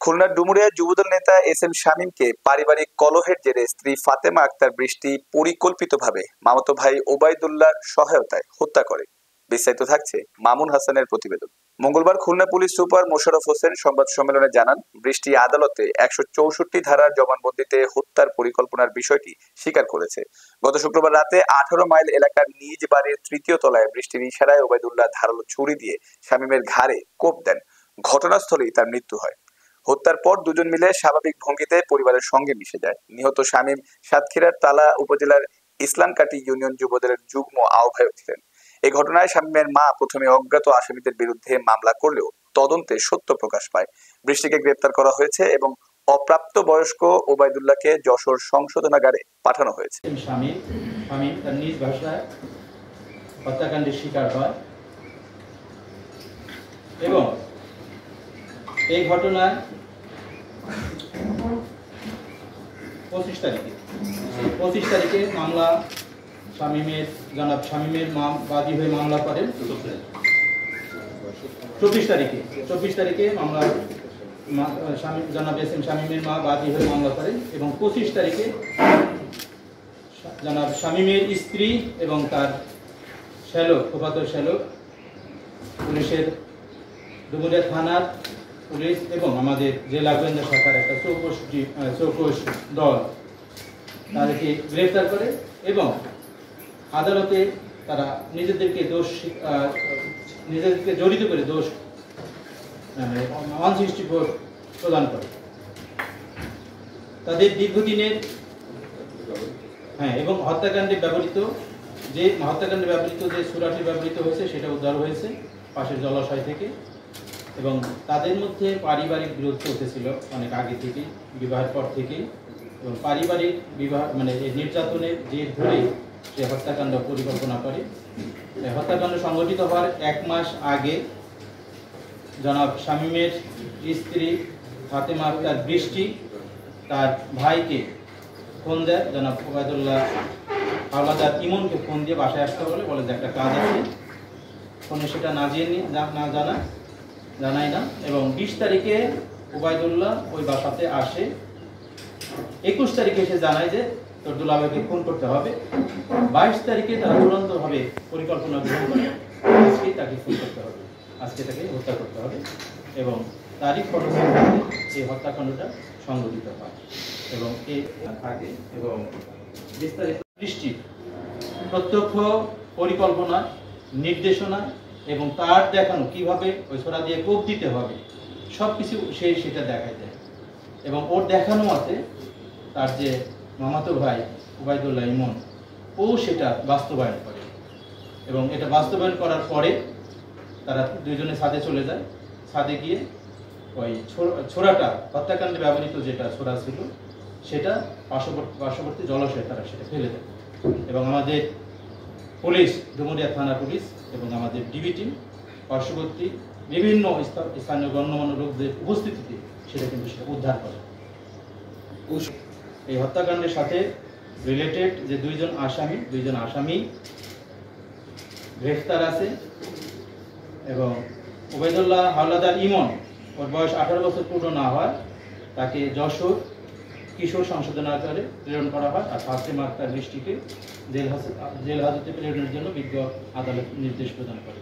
খুলনার ডুমুরিয়ায় যুবদল নেতা S M শামীমকে পারিবারিক কলহের জেরে স্ত্রী ফাতেমা আক্তার বৃষ্টি পরিকল্পিতভাবে মামাতো ভাই ওবায়দুল্লাহর সহায়তায় হত্যা করে। বিস্তারিত থাকছে মামুন হাসানের প্রতিবেদন। মঙ্গলবার খুলনা পুলিশ সুপার মোশাররফ হোসেন সংবাদ সম্মেলনে জানান, বৃষ্টি আদালতে ১৬৪ ধারার জবানবন্দিতে হত্যার পরিকল্পনার বিষয়টি স্বীকার করেছে। গত শুক্রবার রাতে ১৮ মাইল এলাকার নিজ বাড়ির ৩য় তলায় বৃষ্টির ইশারায় ওবায়দুল্লাহ ধারালো ছুরি দিয়ে শামীমের ঘাড়ে কোপ দেন। ঘটনাস্থলেই তার মৃত্যু হয়। হত্যার পর দুজন মিলে স্বাভাবিক ভঙ্গিতে পরিবারের সঙ্গে মিশে যায়। নিহত শামীম সাতক্ষীরার তালা উপজেলার ইসলামকাটি ইউনিয়ন যুবদলের যুগ্ম আহ্বায়ক ছিলেন। এই ঘটনায় শামীমের মা প্রথমে অজ্ঞাত আসামিদের বিরুদ্ধে মামলা করলেও তদন্তে সত্য প্রকাশ পায়। বৃষ্টিকে গ্রেপ্তার করা হয়েছে এবং অপ্রাপ্ত বয়স্ক ওবায়দুল্লাহকে যশোর সংশোধনাগারে পাঠানো হয়েছে। শামীম তার নিজ ভাষায় হত্যাকাণ্ডের শিকার হয় এবং এই ঘটনায় 25 তারিখে মামলা জনাব শামীমের বাদী হয়ে মামলা করেন। 24 তারিখে মামলা জনাব এস এম শামীমের মা বাদী হয়ে মামলা করেন এবং 25 তারিখে জনাব শামীমের স্ত্রী এবং তার ফুফাতো শ্যালক পুলিশের ডুমুরিয়া থানার পুলিশ এবং আমাদের জেলা গোয়েন্দা শাখার একটা চৌকস দল তাদেরকে গ্রেফতার করে এবং আদালতে তারা নিজেদেরকে জড়িত করে দোষ 164 প্রদান করে। তাদের দীর্ঘদিনের এবং হত্যাকাণ্ডে ব্যবহৃত যে সূরাটি ব্যবহৃত হয়েছে সেটা উদ্ধার হয়েছে পাশের জলাশয় থেকে এবং তাদের মধ্যে পারিবারিক বিরোধ চলতেছিল অনেক আগে থেকেই, বিবাহের পর থেকেই, এবং পারিবারিক নির্যাতনের জের ধরে সে হত্যাকাণ্ড পরিকল্পনা করে। হত্যাকাণ্ড সংঘটিত হওয়ার 1 মাস আগে জনাব শামীমের স্ত্রী ফাতেমা আক্তার বৃষ্টি তার ভাইকে ফোন দেয়, জনাব ওবায়দুল্লাহ হাওলাদার ইমনকে ফোন দিয়ে বাসায় আসতে বলে যে একটা কাজ আছে। ফোনে সেটা জানায় না এবং 20 তারিখে ওবায়দুল্লাহ ওই বাসাতে আসে। 21 তারিখে সে জানায় যে তোর দুলাভাইকে ফোন করতে হবে। 22 তারিখে তারা চূড়ান্তভাবে পরিকল্পনা গ্রহণ করে আজকে তাকে ফোন করতে হবে, আজকে তাকে হত্যা করতে হবে এবং তারই ফটোগ্রাফে এই হত্যাকাণ্ডটা সংঘটিত হয় এবং এই থাকে এবং বিস্তারিত বৃষ্টি প্রত্যক্ষ পরিকল্পনা, নির্দেশনা এবং তার দেখানো কিভাবে ওই ছোরা দিয়ে কোপ দিতে হবে সবকিছু সেটা দেখায় দেয় এবং ওর দেখানো আছে তার যে মামাতো ভাই ওবায়দুল্লাহ ইমন ও সেটা বাস্তবায়ন করে এবং এটা বাস্তবায়ন করার পরে তারা দুইজনে ছাদে চলে যায়। ছাদে গিয়ে ওই ছোরাটা হত্যাকাণ্ডে ব্যবহৃত যেটা ছোরা ছিল সেটা পার্শ্ববর্তী জলাশয়ে তারা সেটা ফেলে দেয় এবং আমাদের পুলিশ, ডুমুরিয়া থানা পুলিশ এবং আমাদের ডিবি টিম পার্শ্ববর্তী বিভিন্ন স্থানীয় গণ্যমান্য লোকদের উপস্থিতিতে সেটা উদ্ধার করে। এই হত্যাকাণ্ডের সাথে রিলেটেড যে দুইজন আসামি গ্রেফতার আছে এবং ওবায়দুল্লাহ হাওলাদার ইমন, ওর বয়স 18 বছর পূর্ণ না হয়, তাকে যশোর কিশোর সংশোধনাগারে প্রেরণ করা হয় আর ফাতেমা আক্তার বৃষ্টিকে জেল হাজতে প্রেরণের জন্য বিজ্ঞ আদালত নির্দেশ প্রদান করে।